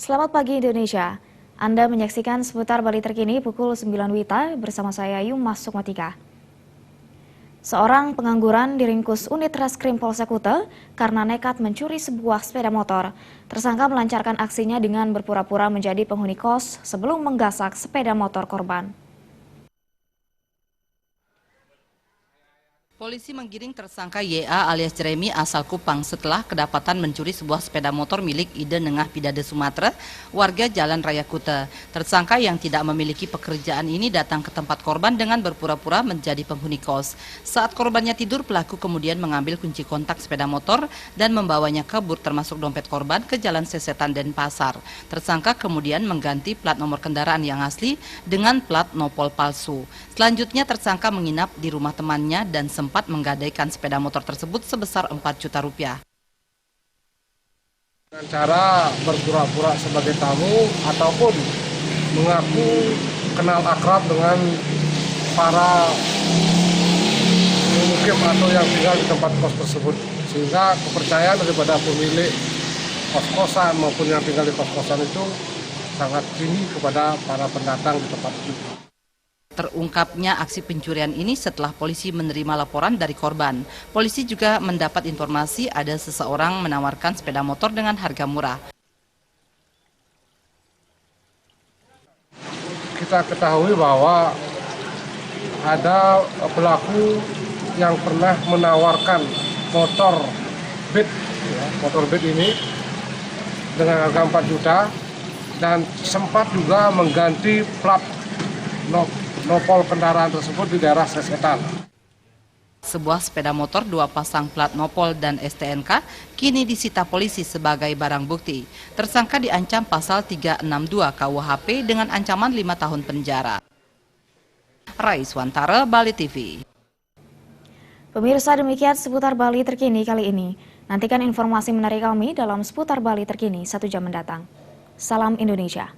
Selamat pagi Indonesia. Anda menyaksikan seputar Bali terkini pukul 9 WITA bersama saya Yumas Sukmatika. Seorang pengangguran diringkus unit Reskrim Polsek Kuta karena nekat mencuri sebuah sepeda motor. Tersangka melancarkan aksinya dengan berpura-pura menjadi penghuni kos sebelum menggasak sepeda motor korban. Polisi menggiring tersangka YA alias Jeremy asal Kupang setelah kedapatan mencuri sebuah sepeda motor milik Ide Nengah Pidade Sumatera, warga Jalan Raya Kuta. Tersangka yang tidak memiliki pekerjaan ini datang ke tempat korban dengan berpura-pura menjadi penghuni kos. Saat korbannya tidur, pelaku kemudian mengambil kunci kontak sepeda motor dan membawanya kabur termasuk dompet korban ke Jalan Sesetan Denpasar. Tersangka kemudian mengganti plat nomor kendaraan yang asli dengan plat nopol palsu. Selanjutnya tersangka menginap di rumah temannya dan sempat menggadaikan sepeda motor tersebut sebesar 4 juta rupiah. Dengan cara berpura-pura sebagai tamu ataupun mengaku kenal akrab dengan para pemukim atau yang tinggal di tempat kos tersebut, sehingga kepercayaan daripada pemilik kos-kosan maupun yang tinggal di kos-kosan itu sangat tinggi kepada para pendatang di tempat itu. Terungkapnya aksi pencurian ini setelah polisi menerima laporan dari korban. Polisi juga mendapat informasi ada seseorang menawarkan sepeda motor dengan harga murah. Kita ketahui bahwa ada pelaku yang pernah menawarkan motor Beat ini dengan harga 4 juta dan sempat juga mengganti plat nopol kendaraan tersebut di daerah Sesetan. Sebuah sepeda motor 2 pasang plat nopol dan STNK kini disita polisi sebagai barang bukti. Tersangka diancam pasal 362 KUHP dengan ancaman 5 tahun penjara. Raiswantara, Bali TV. Pemirsa, demikian seputar Bali terkini kali ini. Nantikan informasi menarik kami dalam seputar Bali terkini 1 jam mendatang. Salam Indonesia.